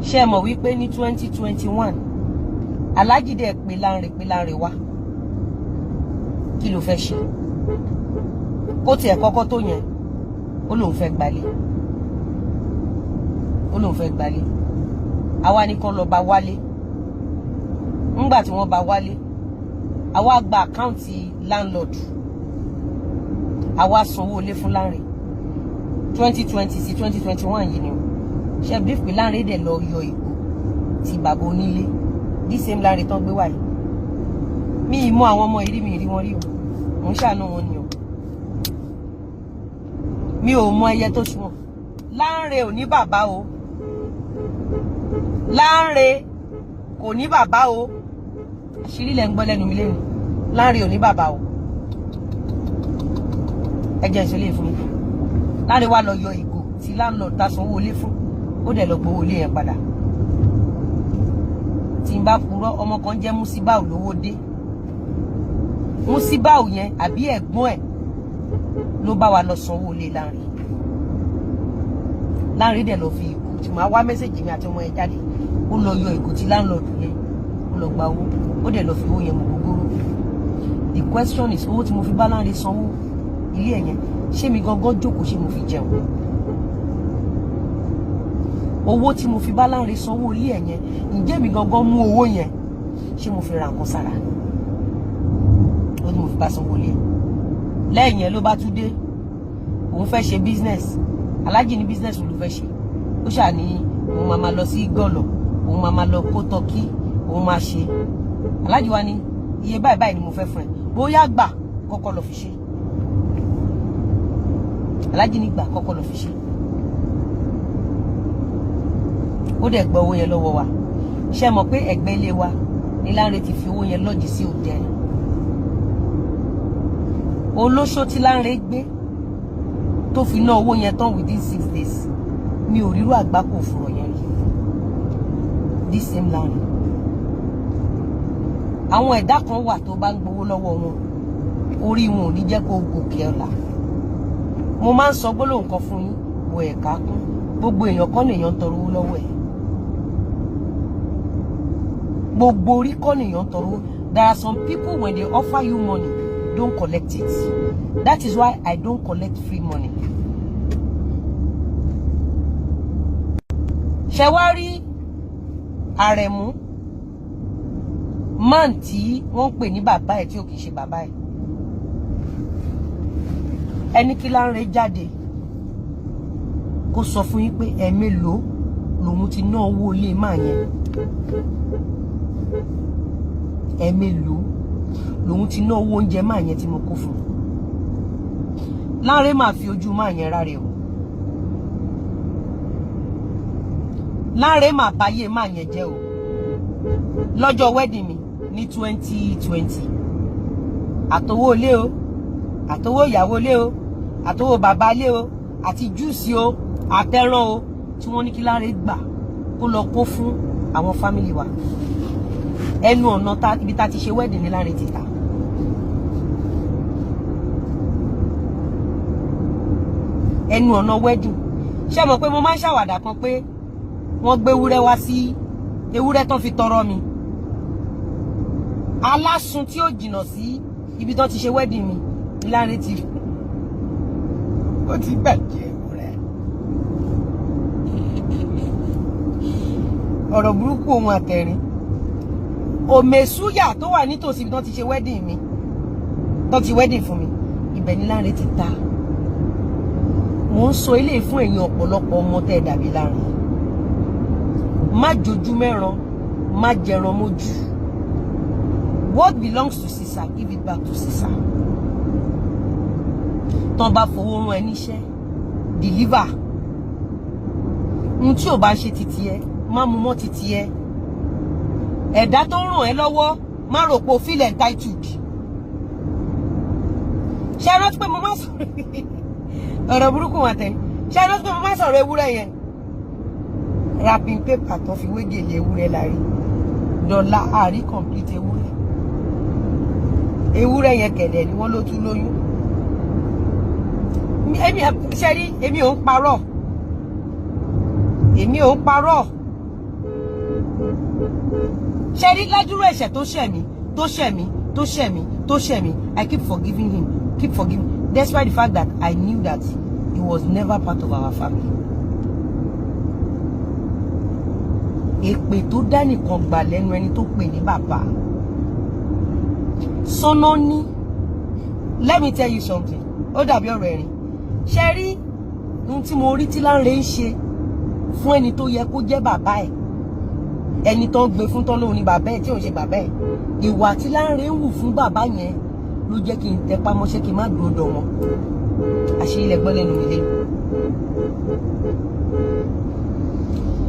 ṣé mọ̀ wípé ní 2021 Alhaji dẹ̀ pé Lanre wá kí ló fẹ́ ṣe kó tiẹ̀ kọ́kọ́ tó yẹn ó lóun fẹ́ gbalé àwa ní kán lọ bá wálé ńgbà tí wọ́n bá wálé àwa gba àkáǹtì landlord àwa sanwó ilé fún Lanre 2020 sí 2021 yìí ni o ṣe bí pé Lanre dẹ̀ lọ yọ ìgò ti bàbá onílé this same Lanre tán gbé wáyé mi ì mọ àwọn ọmọ ìrí mi rí wọn rí o mò ń ṣàánú wọn ni o mi ò mọ ẹyẹ tó ṣù wọn. Lanre ò ní bàbá o Lanre kò ní bàbá o àṣírí lẹ ń gbọ́ lẹ́nu mi lẹ́nu Lanre ò ní bàbá o ẹ jẹ́ ìṣẹ̀lẹ̀ fún mi. Lanre wá lọ yọ ìgò tí landlord ta sanwó ilé fún ó dẹ̀ lọ gbowó ilé yẹn padà. Tí n bá purọ́ ọmọ kan jẹ́ Musibau lówó dé Musibau yẹn àbí ẹ̀gbọ́n ẹ̀ ló bá wa lọ sanwó ilé Lanre. Lanre dẹ̀ lọ fi ìgò tí màá wá mẹ́sẹ̀jì mi àti ọmọ ẹ̀ jáde ó lọ yọ ìgò tí landlord yẹn ó lọ gba owó ó dẹ̀ lọ fi owó yẹn mọ gbogbo. The question is owó tí mo fi bá Lanre sanwó ilé ẹ̀ yẹn ṣé mi gangan jókòó ṣé mo fi jẹun? Owó tí mo fi bá Lanre sanwó ilé ẹ̀ yẹn ǹjẹ́ mi gangan mú owó yẹn ṣé mo fi ra nǹkan sára? Ó ní mo fi bá sanwó ilé ẹ̀. Lẹ́yìn yẹn ló bá tún dé òun fẹ́ ṣe business Alhaji ní business ló fẹ́ ṣe ó ṣà ní òun máa lọ sí gọ́lọ̀ òun máa lọ kó tọ́kí òun máa ṣe. Alhaji wa ní iye báyìí ni mo fẹ́ fún ẹ bóyá gbà kọ́kọ́ lọ fi ṣe. Alhaji ní gbà kọ́kọ́ lọ fi ṣe. Ó dẹ̀ gba owó yẹn lọ́wọ́ wa ṣe mọ̀ pé ẹ̀gbẹ́ ilé wa ní Lanre ti fi owó yẹn lọ́jì sí hòtẹ́ẹ̀lì. Olóṣó tí Lanre gbé tó fi ná owó yẹn tán within 6 days mi ò rírú àgbákò fún ọ̀yẹ́ rí. This same Lanre. Àwọn ẹ̀dá kan wà tó bá ń gbowó lọ́wọ́ wọn orí wọn ò ní jẹ́ kó gòkè ọ̀la. Mo máa ń sọ gbólóhùn kan fún yín wo ẹ̀ka kún gbogbo èèyàn kọ́ nìyàn ń tọrọ owó lọ́wọ́ ẹ̀. Gbogbo orí kọ́ nìyàn ń tọrọ owó. There are some people when they offer you money don't collect it. That is why I don't collect free money. Ṣé wá rí Àrẹ̀mú man tí wọ́n pè ní bàbá ẹ̀ tí ò kìí ṣe bàbá ẹ̀. Ẹni kí Lanre jáde kó sọ fún yín pé ẹ̀mélòó lòun ti ná owó ilé máa yẹn. Ẹ̀mélòó lòun ti ná owó oúnjẹ máa yẹn tí mo kó fún. Lanre máa fi ojú máa yẹn ráre o. Lanre máa báyé máa yẹn jẹ́ o. Lọ́jọ́ wedding mi ní 2020 àtowó ilé o àtowó ìyàwó ilé o àtowó bàbá ilé o àti júùsì o àtẹran o tí wọ́n ní kí Lanre gbà kó lọ kó fún àwọn fámìlì wa. Ẹnu ọ̀nà ibi tá ti ṣe wedding ní Lanre ti ta. Ẹnu ọ̀nà wedding ṣé mọ̀ pé mo máa ń ṣàwàdà kan pé wọ́n gbé ewúrẹ́ wá sí ewúrẹ́ tán fi tọrọ mi. Alásun tí ó jìnnà sí ibi tán ti ṣe wedding mi ní Lanre ti ó ti bàjẹ́ ewúrẹ́. Ọ̀rọ̀ burúkú ohun àtẹ̀rín. Òmèsúyà tó wà nítòsí ibi tán ti ṣe wedding mi tán ti wedding fún mi ibẹ̀ ní Lanre ti ta. Mo ń sọ ilé fún ẹ̀yin ọ̀pọ̀lọpọ̀ ọmọ tẹ́ dàbí Lanre. Má jojú mẹ́ran má jẹran mójú. What belongs to Caesar, give it back to Caesar. Tán bá fowó rán ẹ níṣẹ́ deliver. Ohun tí ò bá ṣe titi ẹ má mú mọ́ titi ẹ. Ẹ̀dá tó ràn ẹ́ lọ́wọ́ má rò pé o feel entitled. Ṣé ẹ rántí pé mo máa sọ̀rọ̀ ọ̀rọ̀ burúkú wọn tẹ̀? Ṣé ẹ rántí pé mo máa sọ̀rọ̀ ewúrẹ́ yẹn? Wrapping paper tó fi wégele ewúrẹ́ la rí. Dọ́là àrí complete ewúrẹ́. Ewúrẹ́ yẹn kẹ̀dẹ̀ ni wọ́n ló tún lóyún. Èmi ò ń parọ́. Èmi ò ń parọ́. Sherry, ládùúrú ẹ̀ṣẹ̀ tó ṣẹ̀ mí, tó ṣẹ̀ mí, tó ṣẹ̀ mí, tó ṣẹ̀ mí. I keep forgiving him, keep forgiving. Despite the fact that I knew that he was never part of our family. Èpè tó dá nìkan gbà lẹ́nu ẹni tó pè ní bàbá. Sọ́nà ní. Let me tell you something. Ó dàbí ọ̀rọ̀ ẹ̀rín. Sherry, ohun tí mo rí tí Lanre ń ṣe fún ẹni tó yẹ kó jẹ́ bàbá ẹ̀. Ẹni tó ń gbé fún tán lóhun ni bàbá ẹ̀ tí ò ń ṣe bàbá ẹ̀. Ìwà tí Lanre ń wù fún bàbá yẹn ló jẹ́ kí n tẹpá mọ́ṣẹ́ kí n má dúró dọ̀ wọn. Àṣírí ilẹ̀ gbọ́ lẹ́nu mi lé.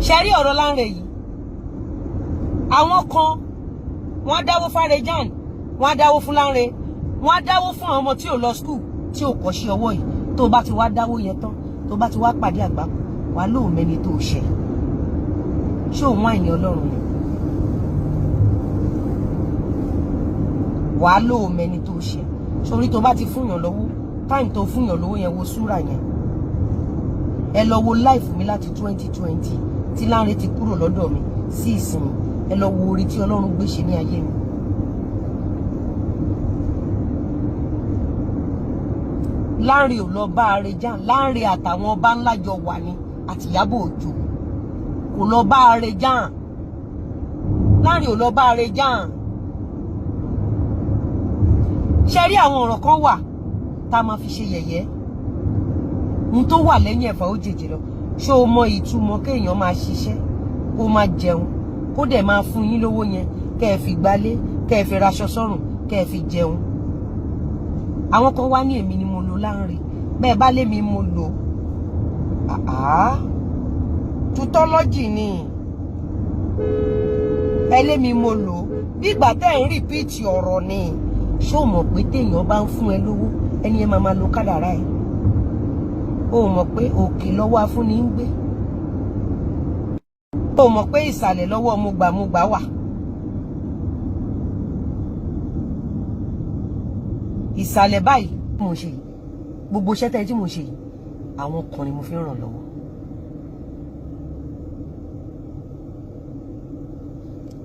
Sherry, ọ̀rọ̀ Lanre yìí. Àwọn kan wọ́n á dáwó fárejan, wọ́n á dáwó fún Lanre, wọ́n á dáwó fún àwọn ọmọ tí ò lọ school, tí ò kọ́ṣẹ́ ọwọ́ yìí. Tó bá ti wá dáwó yẹn tán, tó bá ti wá pàdé àgbákò, wàá lóò mẹ́ni tó ṣẹ̀. Ṣé òun àìní Ọlọ́run ni? Wàá lóò mẹ́ni tó ṣẹ̀. Sórí tó bá ti fúnyàn lọ́wọ́, táìmù tó fúnyàn lọ́wọ́ yẹn wo súrà yẹn. Ẹ lọ wo life mi láti 2020 tí Lanre ti kúrò lọ́dọ̀ mi sí ìsinmi. Ẹ lọ wo orí tí Ọlọ́run gbé ṣe ní ayé mi. Lanre ò lọ bá Arejan. Lanre àtàwọn ọba ńlá jọ wà ní àti Ìyábọ̀ Òjó. Kò lọ bá Arejan. Lanre ò lọ bá Arejan. Ṣé rí àwọn ọ̀rọ̀ kan wà tá a máa fi ṣe yẹ̀yẹ́? Ohun tó wà lẹ́yìn ẹ̀fà ó jèjì lọ. Ṣé o mọ ìtumọ̀ kéèyàn máa ṣiṣẹ́, kó máa jẹun, kó dẹ̀ máa fún yín lówó yẹn, kẹ́ ẹ fi gbálé, kẹ́ ẹ fi raṣọ sọ́rùn, kẹ́ ẹ fi jẹun? Àwọn kan wá ní èmi ni mo lò Lanre. Bẹ́ẹ̀ bá lé mi mo lò. Tutọ́lọ́jì ni. Ẹ lé mi mo lò. Bí ìgbà tẹ́ ń rìpíìtì ọ̀rọ̀ ni. Ṣé o mọ̀ pé téèyàn bá ń fún ẹ lówó, ẹni ẹ máa lo kádàrá ẹ? O mọ̀ pé òkè lọ́wọ́ afúnni ń gbé. O mọ̀ pé ìsàlẹ̀ lọ́wọ́ mugbàmugbà wà. Ìsàlẹ̀ báyìí mo ṣe yìí. Gbogbo iṣẹ́ tẹ́ tí mo ṣe yìí, àwọn ọkùnrin mo fi ràn lọ́wọ́.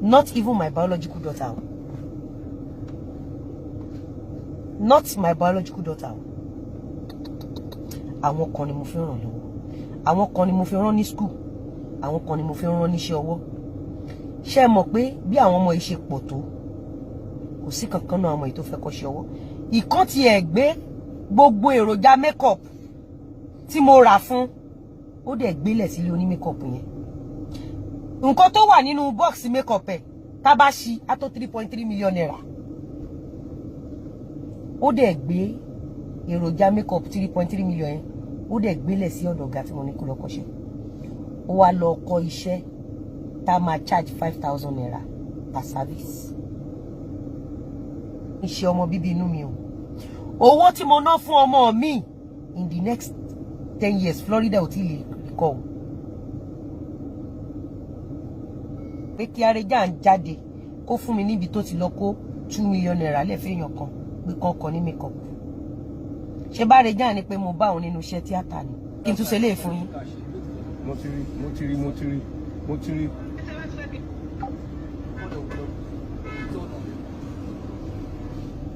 Not even my biological daughter. Not my biological daughter. Àwọn kan ni mo fi ràn lọ́wọ́. Àwọn kan ni mo fi rán ní school. Àwọn kan ni mo fi rán níṣẹ́ ọwọ́. Ṣé ẹ mọ̀ pé bí àwọn ọmọ yìí ṣe pọ̀ tó, kò sí kankan náà ọmọ yìí tó fẹ́ kọ́ṣẹ́ ọwọ́. Ìkan ti ẹ̀ gbé gbogbo èròjà makeup tí mo rà fún, ó dẹ̀ gbélẹ̀ sílé oní makeup yẹn. Nǹkan tó wà nínú box makeup ẹ̀ tá bá ṣí á tó 3.3 million naira. Ó dẹ̀ gbé èròjà makeup 3.3 million yẹn, ó dẹ̀ gbélẹ̀ sí ọ̀dọ̀ ọ̀gá tí mo ní kó lọ kọ́ṣẹ́. Ó wá lọ kọ́ iṣẹ́ tá máa charge 5,000 naira per service. Iṣẹ́ ọmọ bíbí inú mi o. Owó tí mo ná fún ọmọ mi in the next 10 years Florida ò tí lè kọ́. Pé kí Arejan jáde kó fún mi níbi tó ti lọ kó 2 million naira lẹ́fẹ̀ẹ́ èèyàn kan pé kọ́kọ́ ní makeup. Ṣé bá Arejan ni pé mo bá òun nínú iṣẹ́ tíátà ni? Kí n tún ṣe lè fún yín. Mo ti rí.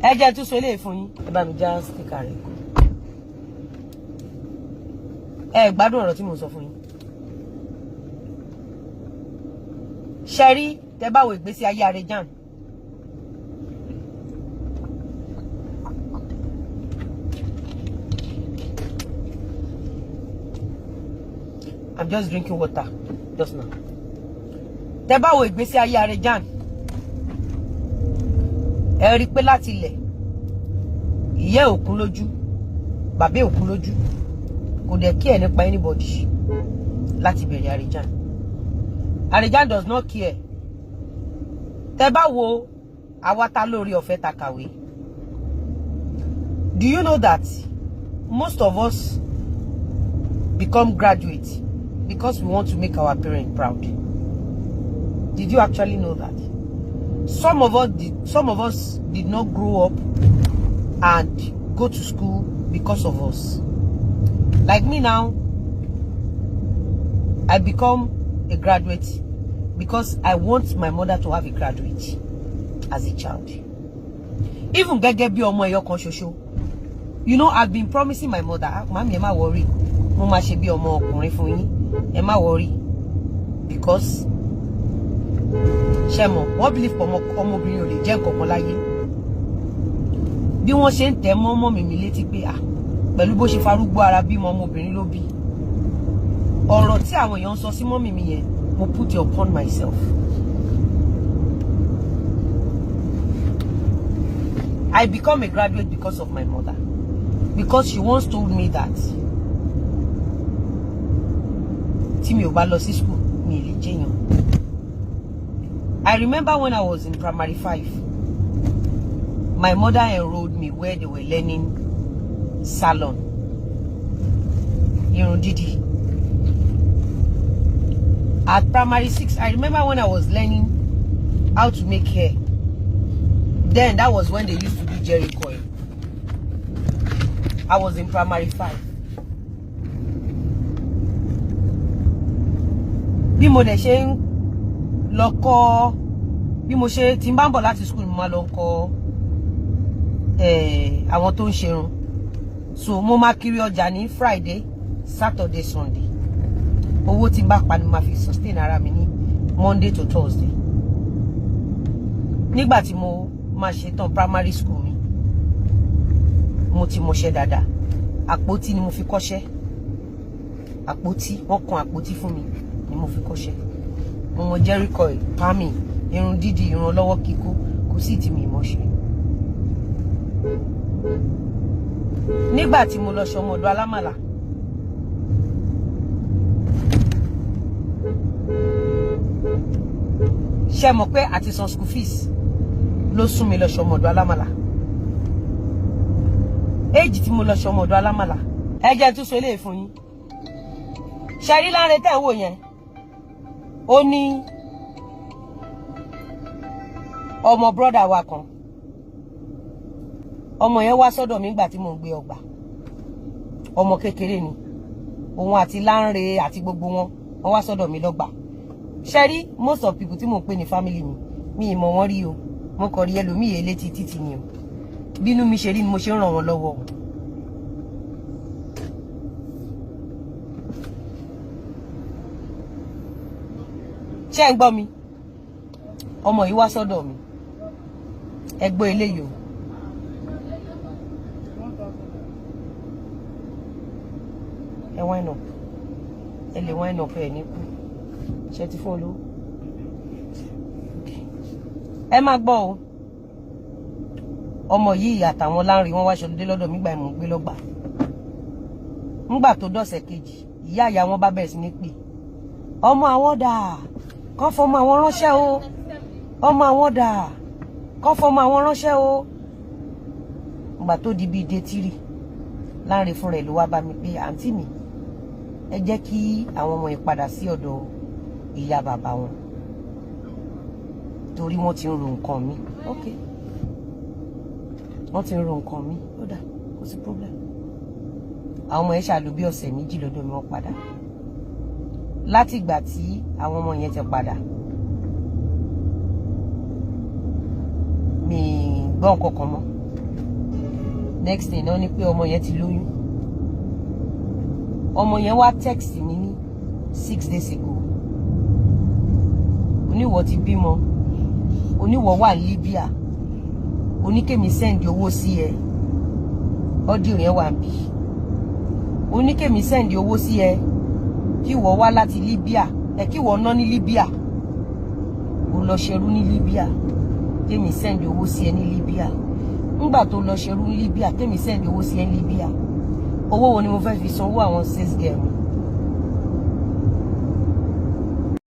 Ẹ jẹ́ tún ṣe lè fún yín. Ẹ bá mi já sticker rẹ̀ kù. Ẹ gbádùn ọ̀rọ̀ tí mo sọ fún yín. Ṣé rí tẹ́ bá wo ìgbésí ayé Arejan. I'm just drinking water just now. Tẹ́ bá wo ìgbésí ayé Arejan, ẹ rí pé láti ilẹ̀ ìyá òkun lójú, bàbá òkun lójú, kò dẹ̀ kí ẹ̀ nípa anybody láti bẹ̀rẹ̀ Arejan. Arejan does not care. Tẹ́ bá wo àwátá lórí ọ̀fẹ́ ta kàwé. Do you know that most of us become graduates because we want to make our parents proud? Did you actually know that? Some of us did not grow up and go to school because of us. Like me now, I become a graduate because I want my mother to have a graduate as a child. Even gẹ́gẹ́ bí ọmọ ẹyọ kan ṣoṣo. You know, I've been promising my mother, Mami, ẹ má worry, mo máa ṣe bí ọmọ ọkùnrin fún yín, ẹ má worry, because ṣé mo, wọ́n believe ọmọbìnrin ò lè jẹ́ nǹkan kan láyé. Bí wọ́n ṣe ń tẹ̀ mọ́ mọ́ mi létí pé pẹ̀lú bó ṣe farúgbó ara bí ọmọbìnrin ló bí. Ọ̀rọ̀ tí àwọn èèyàn sọ sí mọ́mì mi yẹn, mo put it upon myself. I become a graduate because of my mother. Because she once told me that tí mi ò bá lọ sí school, mi lè jẹ́yàn. I remember when I was in primary 5, my mother enrolled me where they were learning salon, irun dídì. At primary 6, I remember when I was learning how to make hair. Then that was when they used to do jerry coil. I was in primary 5. Bí mo dẹ̀ ṣe ń lọ kọ́, bí mo ṣe tí ń bá ń bọ̀ láti school mo máa lọ kọ́ àwọn tó ń ṣerun. So mo máa kiri ọjà ní Friday, Saturday, Sunday. Owó tí ń bá pa ni mo máa fi sustain ara mi ní Monday to Thursday. Nígbà tí mo máa ṣe tán primary school mi, mo ti mọṣẹ́ dáadáa. Àpótí ni mo fi kọ́ṣẹ́. Àpótí, wọ́n kan àpótí fún mi ni mo fi kọ́ṣẹ́. Mo mọ jerry coil, palming, irun dídì, irun ọlọ́wọ́ kíkó, kò sí tí mi mọ̀ ṣe. Nígbà tí mo lọ ṣọmọdọ̀ alámàlà, ṣé mọ̀ pé àti san school fees ló sún mi lọ ṣọmọdọ̀ alámàlà. Age tí mo lọ ṣọmọdọ̀ alámàlà, ẹ jẹ́ tún sọ eléyìí fún yín. Ṣé rí Lanre tẹ́ ń wò yẹn? Ó ní ọmọ brother wa kan. Ọmọ yẹn wá sọ́dọ̀ mi nígbà tí mo ń gbé ọgbà. Ọmọ kékeré ni. Òun àti Lanre àti gbogbo wọn wá sọ́dọ̀ mi lọ́gbà. Ṣé rí most of people tí mo pè ní family mi ì mọ̀ wọ́n rí o. Mo kàn rí ẹlòmíì elétí títì ni o. Bínú mi ṣe rí ni mo ṣe ń ràn wọ́n lọ́wọ́. Ṣé ń gbọ́ mi? Ọmọ yìí wá sọ́dọ̀ mi. Ẹ gbọ́ eléyìí o. Ẹ wine up. Ẹ lè wine up ẹ ní kú. Ṣé ti fún olówó? Ẹ máa gbọ́ o. Ọmọ yìí àtàwọn Lanre wọ́n wá ṣọdún dé lọ́dọ̀ mi gbà mo gbé lọ́gbà. Ńgbà tó dọ̀sẹ̀ kejì, ìyá wọn bá bẹ̀rẹ̀ sí ní pè. Ọmọ àwọn dà. Kàn fọmọ àwọn ránṣẹ́ o. Ọmọ àwọn dà. Kàn fọmọ àwọn ránṣẹ́ o. Ńgbà tó di bíi day 3, Lanre fún rẹ̀ ló wá bá mi pé àǹtí mi, ẹ jẹ́ kí àwọn ọmọ yìí padà sí ọ̀dọ̀ ìyá bàbá wọn. Torí wọ́n ti ń ro nǹkan mi. Okay. Wọ́n ti ń ro nǹkan mi. Ó dà, kò sí problem. Àwọn ọmọ yẹn ṣàlù bí ọ̀sẹ̀ 2 lọ́dọ̀ mi wọ́n padà. Láti ìgbà tí àwọn ọmọ yẹn ti padà, mi gbọ́ nǹkan kan mọ́. Next thing náà ni pé ọmọ yẹn ti lóyún. Ọmọ yẹn wá text mi ní 6 days ago. Oníwọ̀ ti bímọ. Oníwọ̀ wà ní Libya. Oníkèmí send owó sí ẹ. Audio yẹn wà níbí. Oníkèmí send owó sí ẹ. Kí wọ́n wá láti Libya. Kí wọ́n ná ní Libya. Ó lọ ṣerú ní Libya. Kémi send owó sí ẹ ní Libya. Ńgbà tó lọ ṣerú ní Libya, kémi send owó sí ẹ ní Libya. Owó wo ni mo fẹ́ fi sanwó àwọn 6 girl mi?